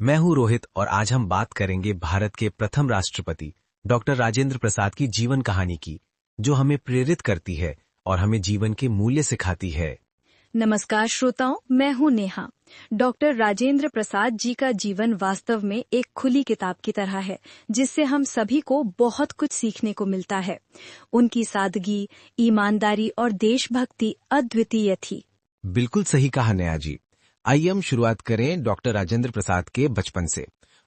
मैं हूं रोहित और आज हम बात करेंगे भारत के प्रथम राष्ट्रपति डॉक्टर राजेंद्र प्रसाद की जीवन कहानी की, जो हमें प्रेरित करती है और हमें जीवन के मूल्य सिखाती है। नमस्कार श्रोताओं, मैं हूं नेहा। डॉक्टर राजेंद्र प्रसाद जी का जीवन वास्तव में एक खुली किताब की तरह है, जिससे हम सभी को बहुत कुछ सीखने को मिलता है। उनकी सादगी, ईमानदारी और देशभक्ति अद्वितीय थी। बिल्कुल सही कहा नेहा जी। आइए हम शुरुआत करें डॉक्टर राजेंद्र प्रसाद के बचपन से।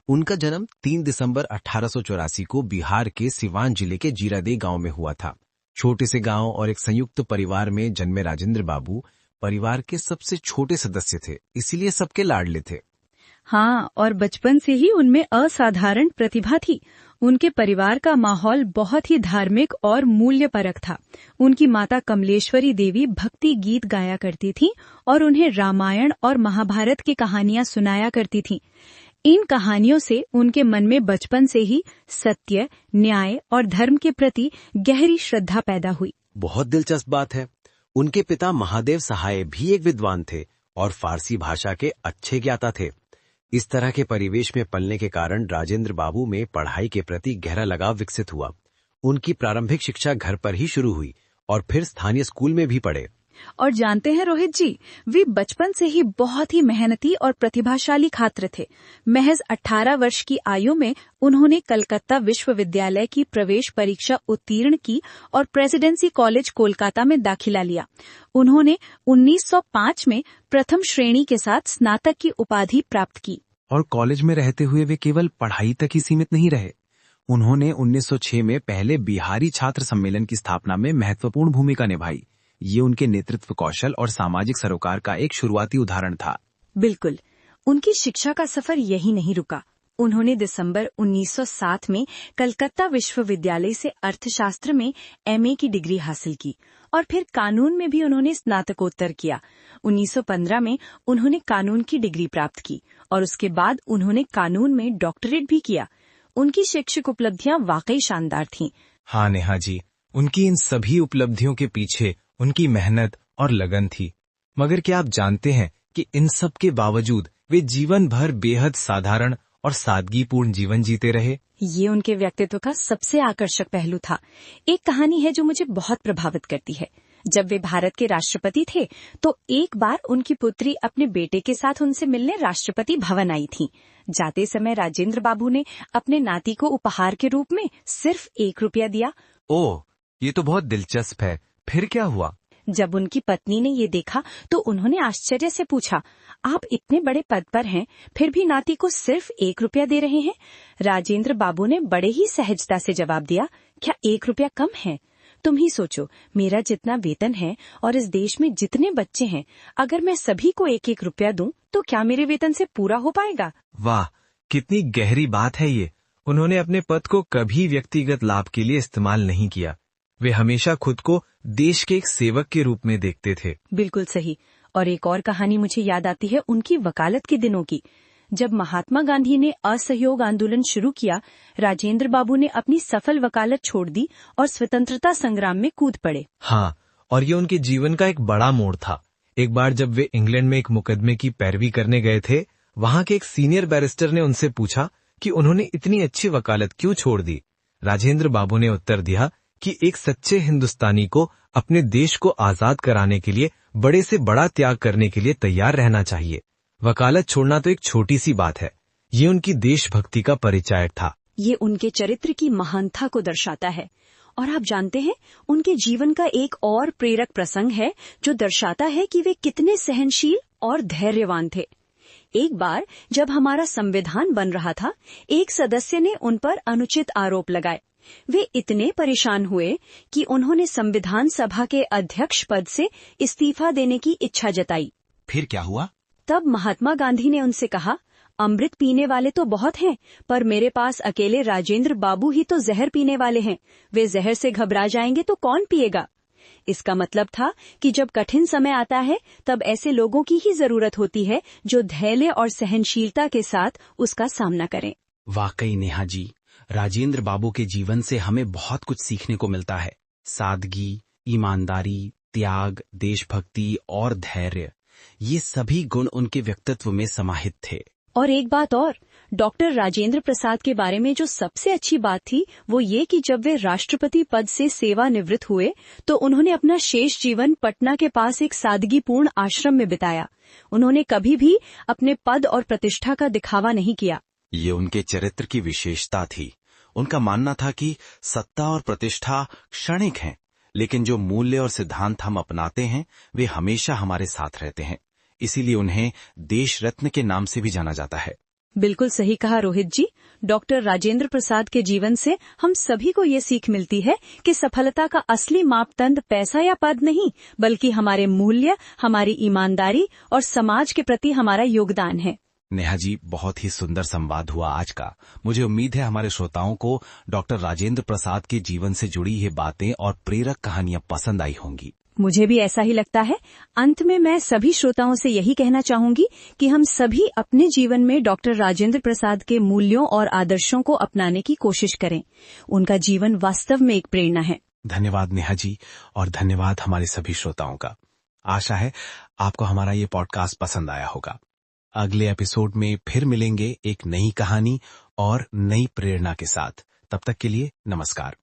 उनका जन्म 3 दिसंबर 1884 को बिहार के सिवान जिले के जीरादेई गांव में हुआ था। छोटे से गांव और एक संयुक्त परिवार में जन्मे राजेंद्र बाबू परिवार के सबसे छोटे सदस्य थे, इसीलिए सबके लाडले थे। हाँ, और बचपन से ही उनमें असाधारण प्रतिभा थी। उनके परिवार का माहौल बहुत ही धार्मिक और मूल्यपरक था। उनकी माता कमलेश्वरी देवी भक्ति गीत गाया करती थीं और उन्हें रामायण और महाभारत की कहानियां सुनाया करती थीं। इन कहानियों से उनके मन में बचपन से ही सत्य, न्याय और धर्म के प्रति गहरी श्रद्धा पैदा हुई। बहुत दिलचस्प बात है, उनके पिता महादेव सहाय भी एक विद्वान थे और फारसी भाषा के अच्छे ज्ञाता थे। इस तरह के परिवेश में पलने के कारण राजेंद्र बाबू में पढ़ाई के प्रति गहरा लगाव विकसित हुआ। उनकी प्रारंभिक शिक्षा घर पर ही शुरू हुई और फिर स्थानीय स्कूल में भी पढ़े। और जानते हैं रोहित जी, वे बचपन से ही बहुत ही मेहनती और प्रतिभाशाली छात्र थे। महज 18 वर्ष की आयु में उन्होंने कलकत्ता विश्वविद्यालय की प्रवेश परीक्षा उत्तीर्ण की और प्रेसिडेंसी कॉलेज कोलकाता में दाखिला लिया। उन्होंने 1905 में प्रथम श्रेणी के साथ स्नातक की उपाधि प्राप्त की। और कॉलेज में रहते हुए वे केवल पढ़ाई तक ही सीमित नहीं रहे। उन्होंने 1906 में पहले बिहारी छात्र सम्मेलन की स्थापना में महत्वपूर्ण भूमिका निभाई। ये उनके नेतृत्व कौशल और सामाजिक सरोकार का एक शुरुआती उदाहरण था। बिल्कुल, उनकी शिक्षा का सफर यही नहीं रुका। उन्होंने दिसंबर 1907 में कलकत्ता विश्वविद्यालय से अर्थशास्त्र में एमए की डिग्री हासिल की और फिर कानून में भी उन्होंने स्नातकोत्तर किया। 1915 में उन्होंने कानून की डिग्री प्राप्त की और उसके बाद उन्होंने कानून में डॉक्टरेट भी किया। उनकी शैक्षिक उपलब्धियां वाकई शानदार थीं। हाँ नेहा जी, उनकी इन सभी उपलब्धियों के पीछे उनकी मेहनत और लगन थी। मगर क्या आप जानते हैं कि इन सब के बावजूद वे जीवन भर बेहद साधारण और सादगीपूर्ण जीवन जीते रहे? ये उनके व्यक्तित्व का सबसे आकर्षक पहलू था। एक कहानी है जो मुझे बहुत प्रभावित करती है। जब वे भारत के राष्ट्रपति थे तो एक बार उनकी पुत्री अपने बेटे के साथ उनसे मिलने राष्ट्रपति भवन आई थी। जाते समय राजेंद्र बाबू ने अपने नाती को उपहार के रूप में सिर्फ 1 रुपया दिया। ओह, ये तो बहुत दिलचस्प है। फिर क्या हुआ? जब उनकी पत्नी ने ये देखा तो उन्होंने आश्चर्य से पूछा, आप इतने बड़े पद पर हैं, फिर भी नाती को सिर्फ 1 रुपया दे रहे हैं? राजेंद्र बाबू ने बड़े ही सहजता से जवाब दिया, क्या 1 रुपया कम है? तुम ही सोचो, मेरा जितना वेतन है और इस देश में जितने बच्चे हैं, अगर मैं सभी को 1-1 रुपया दूं तो क्या मेरे वेतन से पूरा हो पाएगा? वाह, कितनी गहरी बात है ये। उन्होंने अपने पद को कभी व्यक्तिगत लाभ के लिए इस्तेमाल नहीं किया। वे हमेशा खुद को देश के एक सेवक के रूप में देखते थे। बिल्कुल सही। और एक और कहानी मुझे याद आती है उनकी वकालत के दिनों की। जब महात्मा गांधी ने असहयोग आंदोलन शुरू किया, राजेंद्र बाबू ने अपनी सफल वकालत छोड़ दी और स्वतंत्रता संग्राम में कूद पड़े। हाँ, और ये उनके जीवन का एक बड़ा मोड़ था। एक बार जब वे इंग्लैंड में एक मुकदमे की पैरवी करने गए थे, वहाँ के एक सीनियर बैरिस्टर ने उनसे पूछा कि उन्होंने इतनी अच्छी वकालत क्यों छोड़ दी। राजेंद्र बाबू ने उत्तर दिया कि एक सच्चे हिंदुस्तानी को अपने देश को आजाद कराने के लिए बड़े से बड़ा त्याग करने के लिए तैयार रहना चाहिए। वकालत छोड़ना तो एक छोटी सी बात है। ये उनकी देशभक्ति का परिचायक था। ये उनके चरित्र की महानता को दर्शाता है। और आप जानते हैं, उनके जीवन का एक और प्रेरक प्रसंग है जो दर्शाता है कि वे कितने सहनशील और धैर्यवान थे। एक बार जब हमारा संविधान बन रहा था, एक सदस्य ने उन पर अनुचित आरोप लगाए। वे इतने परेशान हुए कि उन्होंने संविधान सभा के अध्यक्ष पद से इस्तीफा देने की इच्छा जताई। फिर क्या हुआ? तब महात्मा गांधी ने उनसे कहा, अमृत पीने वाले तो बहुत हैं, पर मेरे पास अकेले राजेंद्र बाबू ही तो जहर पीने वाले हैं। वे जहर से घबरा जाएंगे तो कौन पिएगा? इसका मतलब था कि जब कठिन समय आता है तब ऐसे लोगों की ही जरूरत होती है जो धैर्य और सहनशीलता के साथ उसका सामना करें। वाकई नेहा जी, राजेंद्र बाबू के जीवन से हमें बहुत कुछ सीखने को मिलता है। सादगी, ईमानदारी, त्याग, देशभक्ति और धैर्य, ये सभी गुण उनके व्यक्तित्व में समाहित थे। और एक बात और, डॉक्टर राजेंद्र प्रसाद के बारे में जो सबसे अच्छी बात थी वो ये कि जब वे राष्ट्रपति पद से सेवानिवृत्त हुए तो उन्होंने अपना शेष जीवन पटना के पास एक सादगीपूर्ण आश्रम में बिताया। उन्होंने कभी भी अपने पद और प्रतिष्ठा का दिखावा नहीं किया। ये उनके चरित्र की विशेषता थी। उनका मानना था कि सत्ता और प्रतिष्ठा क्षणिक हैं, लेकिन जो मूल्य और सिद्धांत हम अपनाते हैं वे हमेशा हमारे साथ रहते हैं। इसीलिए उन्हें देश रत्न के नाम से भी जाना जाता है। बिल्कुल सही कहा रोहित जी। डॉक्टर राजेंद्र प्रसाद के जीवन से हम सभी को ये सीख मिलती है कि सफलता का असली मापदंड पैसा या पद नहीं, बल्कि हमारे मूल्य, हमारी ईमानदारी और समाज के प्रति हमारा योगदान है। नेहा जी, बहुत ही सुंदर संवाद हुआ आज का। मुझे उम्मीद है हमारे श्रोताओं को डॉक्टर राजेंद्र प्रसाद के जीवन से जुड़ी ये बातें और प्रेरक कहानियां पसंद आई होंगी। मुझे भी ऐसा ही लगता है। अंत में मैं सभी श्रोताओं से यही कहना चाहूंगी कि हम सभी अपने जीवन में डॉक्टर राजेंद्र प्रसाद के मूल्यों और आदर्शों को अपनाने की कोशिश करें। उनका जीवन वास्तव में एक प्रेरणा है। धन्यवाद नेहा जी, और धन्यवाद हमारे सभी श्रोताओं का। आशा है आपको हमारा ये पॉडकास्ट पसंद आया होगा। अगले एपिसोड में फिर मिलेंगे एक नई कहानी और नई प्रेरणा के साथ। तब तक के लिए नमस्कार।